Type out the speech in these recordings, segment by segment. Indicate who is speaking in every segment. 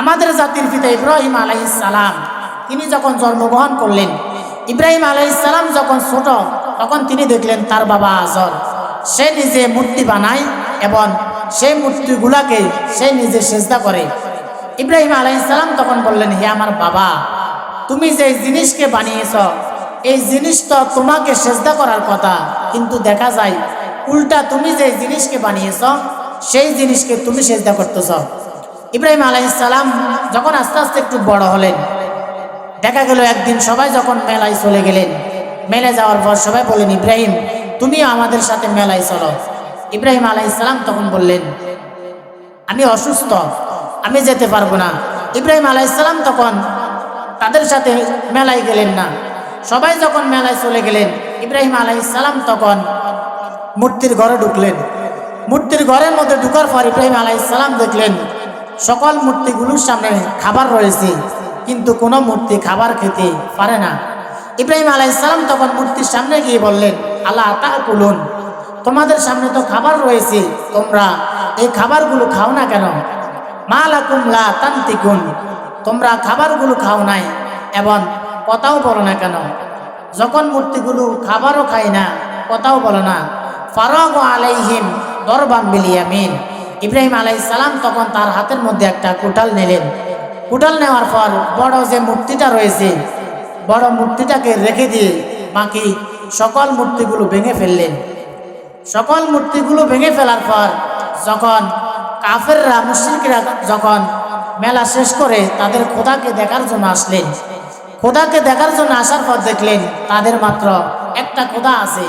Speaker 1: আমাদের জাতির পিতা ইব্রাহিম আলাইহিস সালাম তিনি যখন জন্মগ্রহণ করলেন, ইব্রাহিম আলাইহিস সালাম যখন ছোট তখন তিনি দেখলেন তার বাবা আজর সে নিজে মূর্তি বানায় এবং সেই মূর্তিগুলাকে সে নিজে সেজদা করে। ইব্রাহিম আলাইহিস সালাম তখন বললেন, হে আমার বাবা, তুমি যে জিনিসকে বানিয়েছ এই জিনিস তো তোমাকে সেজদা করার কথা, কিন্তু দেখা যায় উল্টা তুমি যে জিনিসকে বানিয়েছ সেই জিনিসকে তুমি সেজদা করতেছ। ইব্রাহিম আলাইহিস সালাম যখন আস্তে আস্তে একটু বড় হলেন, দেখা গেল একদিন সবাই যখন মেলায় চলে গেলেন, মেলে যাওয়ার পর সবাই বললেন, ইব্রাহিম তুমিও আমাদের সাথে মেলায় চলো। ইব্রাহিম আলাইহিস সালাম তখন বললেন, আমি অসুস্থ, আমি যেতে পারবো না। ইব্রাহিম আলাইহিস সালাম তখন তাদের সাথে মেলায় গেলেন না। সবাই যখন মেলায় চলে গেলেন, ইব্রাহিম আলাইহিস সালাম তখন মূর্তির ঘরে ঢুকলেন। মূর্তির ঘরের মধ্যে ঢুকার পর ইব্রাহিম আলাইহিস সালাম দেখলেন সকল মূর্তিগুলোর সামনে খাবার রয়েছে, কিন্তু কোনো মূর্তি খাবার খেতে পারে না। ইব্রাহিম আলাইহিস সালাম তখন মূর্তির সামনে গিয়ে বললেন, আল্লাহ তাকুলুন, তোমাদের সামনে তো খাবার রয়েছে, তোমরা এই খাবারগুলো খাও না কেন? মা লাকুম লা তানতিকুন, তোমরা খাবারগুলো খাও নাই এবং কথাও বলো না কেন? যখন মূর্তিগুলো খাবারও খায় না, কথাও বলো না। ফারাগ আলাইহিম দরবান বিল ইয়ামিন, ইব্রাহিম আলাইহিস সালাম তখন তার হাতের মধ্যে একটা কুটাল নিলেন। কুটাল নেওয়ার পর বড় যে মূর্তিটা রয়েছে, বড় মূর্তিটাকে রেখে দিয়ে বাকি সকল মূর্তিগুলো ভেঙে ফেললেন। সকল মূর্তিগুলো ভেঙে ফেলার পর যখন কাফেররা মুশরিকরা যখন মেলা শেষ করে তাদের খোদাকে দেখার জন্য আসলেন, খোদাকে দেখার জন্য আসার পর দেখলেন তাদের মাত্র একটা খোদা আছে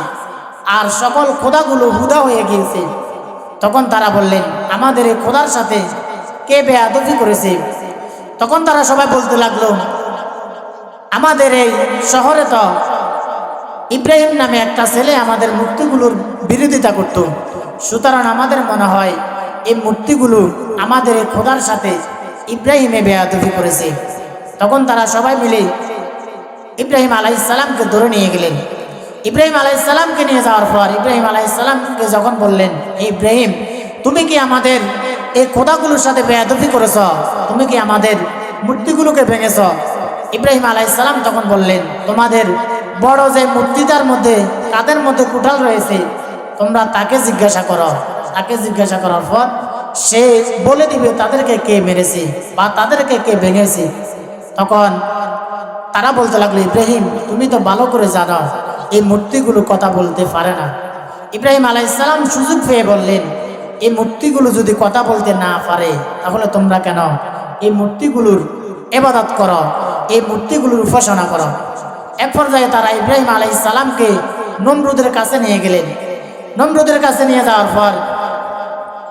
Speaker 1: আর সকল খোদাগুলো হুদা হয়ে গিয়েছে। তখন তারা বললেন, আমাদের এই খোদার সাথে কে বেয়াদবি করেছে? তখন তারা সবাই বলতে লাগলো, আমাদের এই শহরে তো ইব্রাহিম নামে একটা ছেলে আমাদের মূর্তিগুলোর বিরোধিতা করত, সুতরাং আমাদের মনে হয় এই মূর্তিগুলো আমাদের এই খোদার সাথে ইব্রাহিমে বেয়াদবি করেছে। তখন তারা সবাই মিলে ইব্রাহিম আলাইহিস সালামকে ধরে নিয়ে গেলেন। ইব্রাহিম আলাইহিস সালামকে নিয়ে যাওয়ার পর ইব্রাহিম আলাইহিস সালামকে যখন বললেন, ইব্রাহিম তুমি কি আমাদের এই খোদাগুলোর সাথে বেয়াদবি করেছ? তুমি কি আমাদের মূর্তিগুলোকে ভেঙেছ? ইব্রাহিম আলাইহিস সালাম তখন বললেন, তোমাদের বড় যে মূর্তিটার মধ্যে কাদের মধ্যে কুঠাল রয়েছে তোমরা তাকে জিজ্ঞাসা করো। তাকে জিজ্ঞাসা করার পর সে বলে দিবে তাদেরকে কে মেরেছে বা তাদেরকে কে ভেঙেছে। তখন তারা বলতে লাগলো, ইব্রাহিম তুমি তো ভালো করে জানো এই মূর্তিগুলো কথা বলতে পারে না। ইব্রাহিম আলাইহিস সালাম সুযোগ পেয়ে বললেন, এই মূর্তিগুলো যদি কথা বলতে না পারে তাহলে তোমরা কেন এই মূর্তিগুলোর ইবাদত করো, এই মূর্তিগুলোর উপাসনা করো? এক পর্যায়ে তারা ইব্রাহিম আলাইহিস সালামকে নমরুদের কাছে নিয়ে গেলেন। নমরুদের কাছে নিয়ে যাওয়ার পর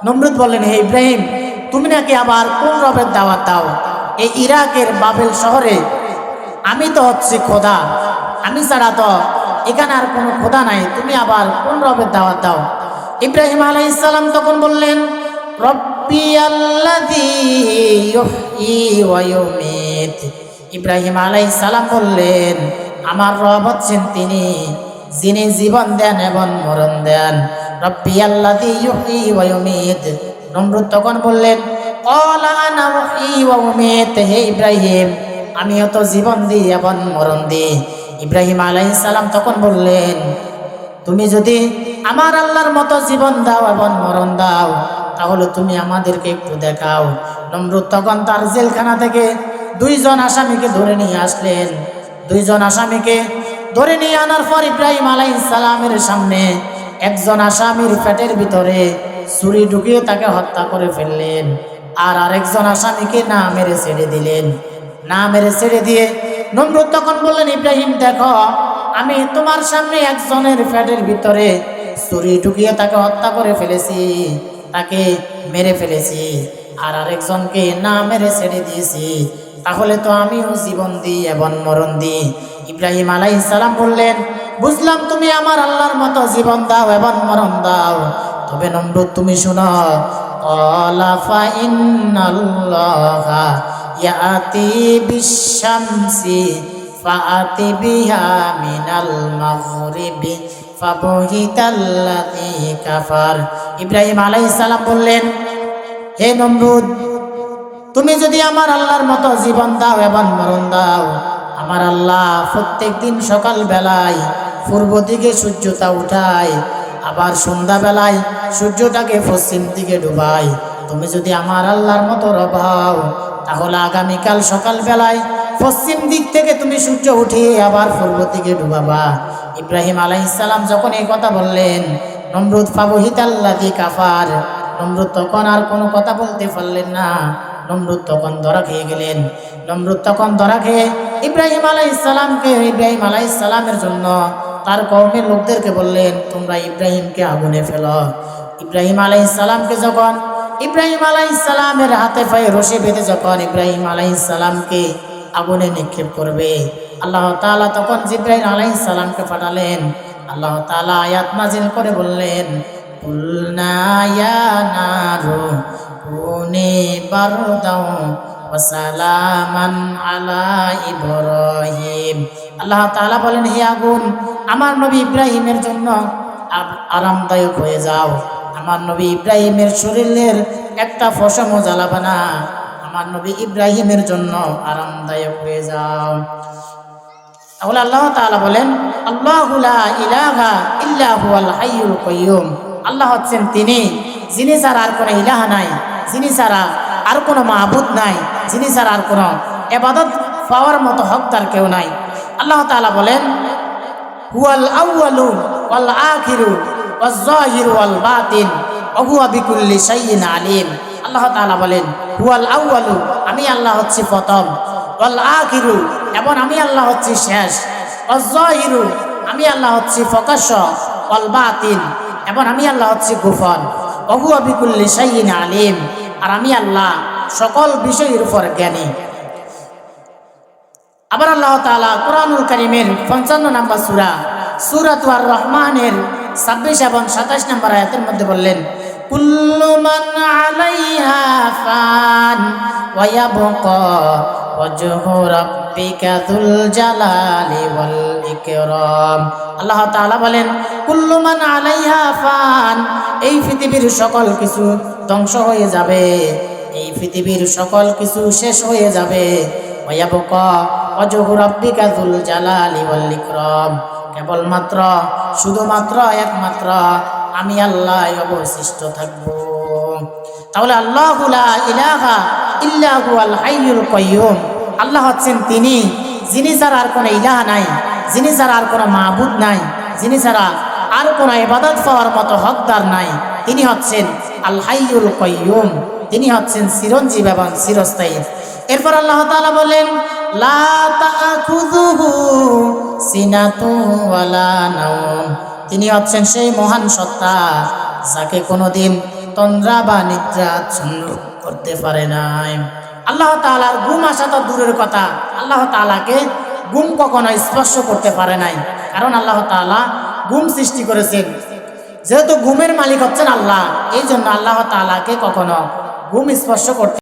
Speaker 1: নমরুদ বললেন, হে ইব্রাহিম তুমি নাকি আবার কোন রবের দাওয়াত দাও? এই ইরাকের বাবেল শহরে আমি তো হচ্ছি খোদা, আমি ছাড়া তো এখানে আর কোনো খোদা নাই, তুমি আবার কোন রবের দাওয়াত দাও? ইব্রাহিম আলাইহিস সালাম তখন বললেন, রব্বি আল্লাযী ইউহয়ী ওয়া ইউমীত। ইব্রাহিম আলাইহিস সালাম বললেন, আমার রব হচ্ছেন তিনি যিনি জীবন দেন এবং মরণ দেন। রব্বি আল্লাযী ইউহয়ী ওয়া ইউমীত। নমরুদ তখন বললেন, ক্বালা আনা উহয়ী ওয়া উমীত, হে ইব্রাহিম আমিও তো জীবন দিই এবং মরণ দিই। ইব্রাহিম আলাইহিস সালাম তখন বললেন, তুমি যদি আমার আল্লাহর মতো জীবন দাও এবং মরণ দাও তাহলে তুমি আমাদেরকে একটু দেখাও। নমরুদ তখন তার জেলখানা থেকে দুইজন আসামিকে ধরে নিয়ে আসলেন। দুইজন আসামিকে ধরে নিয়ে আনার পর ইব্রাহিম আলাইহিস সালামের সামনে একজন আসামির পেটের ভিতরে ছুরি ঢুকিয়ে তাকে হত্যা করে ফেললেন, আর আরেকজন আসামিকে না মেরে ছেড়ে দিলেন। না মেরে ছেড়ে দিয়ে নমরুদ তখন বললেন, ইব্রাহিম দেখো আমি তোমার সামনে একজনের পেটের ভিতরে ছুরি ঢুকিয়ে তাকে হত্যা করে ফেলেছি, তাকে মেরে ফেলেছি, আর আরেকজনকে না মেরে ছেড়ে দিয়েছি, তাহলে তো আমিও জীবন দিই এবং মরণ দিই। ইব্রাহিম আলাইহিস সালাম বললেন, বুঝলাম তুমি আমার আল্লাহর মতো জীবন দাও এবং মরণ দাও, তবে নমরুদ তুমি শোনো, ক্বালা ফা ইন্নাল্লাহা ইয়াতি বিশ-শামসি ফাআতি বিহা মিনাল মাগরিবি ফাবহিতাল্লাযী কাফার। ইব্রাহিম আলাইহিস সালাম বললেন, হে নমরুদ তুমি যদি আমার আল্লাহর মতো জীবন দাও এবং মরণ দাও, আমার আল্লাহ প্রত্যেক দিন সকাল বেলায় পূর্ব দিকে সূর্যটা উঠায়, আবার সন্ধ্যা বেলায় সূর্যটাকে পশ্চিম দিকে ডুবায়। তুমি যদি আমার আল্লাহর মতো রব হও, তাহলে আগামীকাল সকাল বেলায় পশ্চিম দিক থেকে তুমি সূর্য উঠিয়ে আবার পূর্ব দিকে ডুবাবা। ইব্রাহিম আলাইহিস সালাম যখন এই কথা বললেন, নমরুদ ফাবহিতাল্লাযী কাফার, নমরুদ তখন আর কোনো কথা বলতে পারলেন না। নমরুদ তখন ধরা খেয়ে গেলেন। নমরুদ তখন ধরা খেয়ে ইব্রাহিম আলাইহিস সালামের জন্য তার কওমের লোকদেরকে বললেন, তোমরা ইব্রাহিমকে আগুনে ফেলো। ইব্রাহিম আলাইহিস সালামকে যখন ইব্রাহিম আলাইহিস সালামের হাতে পায়ে রশি বেঁধে যখন ইব্রাহিম আলাইহিস সালামকে আগুনে নিক্ষেপ করবে, আল্লাহ তাআলা তখন জিবরাইল আলাইহিস সালামকে পাঠালেন। আল্লাহ তাআলা আয়াত নাজিল করে বললেন, কুলনা ইয়া নারু কুনি বারদাও ওয়া সালামান আলা ইব্রাহিম। আল্লাহ তাআলা বলেন, হে আগুন, আমার নবী ইব্রাহিমের জন্য আরামদায়ক হয়ে যাও। আমার নবী ইব্রাহিমের শরীরের একটা ফসমও জ্বালাবে না। আমার নবী ইব্রাহিমের জন্য আরামদায়ক হয়ে যাও। তাহলে আল্লাহ তাআলা বলেন, আল্লাহু লা ইলাহা ইল্লা হুয়াল হাইয়ুল কাইয়্যুম। আল্লাহ হচ্ছেন তিনি, যিনি ছাড়া আর কোনো ইলাহ নাই, যিনি ছাড়া আর কোনো মাবুদ নাই, যিনি ছাড়া আর কোনো ইবাদত পাওয়ার মতো হকদার কেউ নাই। আল্লাহ তাআলা বলেন, হুয়াল আউয়ালু ওয়াল আখিরু ওয়াজ যাহিরু ওয়াল বাতিন ওয়া হুয়া বিকুল্লি শাইইন আলিম। আল্লাহ তাআলা বলেন, হুয়াল আউয়ালু, আমি আল্লাহ হচ্ছি প্রথম, ওয়াল আখিরু, এবং আমি আল্লাহ হচ্ছি শেষ, ওয়াজ যাহিরু, আমি আল্লাহ হচ্ছি প্রকাশ্য, ওয়াল বাতিন, এবং আমি আল্লাহ হচ্ছি গোপন, ওয়া হুয়া বিকুল্লি শাইইন আলিম, আর আমি আল্লাহ সকল বিষয়ের উপর জ্ঞানী। আবার আল্লাহ তাআলা কুরআনুল কারীমের 55 নম্বর সূরা সূরাতুর রহমানের 26 এবং 27 নম্বর আয়াতের মধ্যে বললেন, কুল্লু মান আলাইহা ফান ওয়া ইয়াবকা ওয়াজহু রাব্বিকা যুল জালালি ওয়াল ইকরাম। আল্লাহ তাআলা বলেন, কুল্লু মান আলাইহা ফান, এই পৃথিবীর সকল কিছু ধ্বংস হয়ে যাবে, এই পৃথিবীর সকল কিছু শেষ হয়ে যাবে। ওয়া ইয়াবকা ওয়াজহু রাব্বিকা যুল জালালি ওয়াল ইকরাম, কেবলমাত্র শুধুমাত্র একমাত্র আমি আল্লাহ অবশিষ্ট থাকব। তাহলে আল্লাহু লা ইলাহা ইল্লা হুয়াল হাইয়ুল কাইয়্যুম, আল্লাহ হচ্ছেন তিনি, যিনি ছাড়া আর কোনো ইলাহ নাই, যিনি ছাড়া আর কোনো মাবুদ নাই, যিনি ছাড়া আর কোনো ইবাদত পাওয়ার মতো হকদার নাই। তিনি হচ্ছেন আল হাইয়ুল কাইয়্যুম, তিনি হচ্ছেন চিরঞ্জীব এবং চিরস্থায়ী। এরপর আল্লাহ তাআলা বলেন, লা তাআখুযুহু সিনাতুন ওয়ালা নাওম, তিনি হচ্ছেন সেই মহান সত্তা যাকে কোনোদিন তন্দ্রা বা নিদ্রা আচ্ছন্ন করতে পারে নাই। আল্লাহ তাআলার ঘুম আসা তো দূরের কথা, আল্লাহ তাআলাকে ঘুম কখনো স্পর্শ করতে পারে নাই, কারণ আল্লাহ তাআলা ঘুম সৃষ্টি করেছেন। যেহেতু ঘুমের মালিক হচ্ছেন আল্লাহ, এই জন্য আল্লাহ তাআলাকে কখনো ঘুম স্পর্শ করতে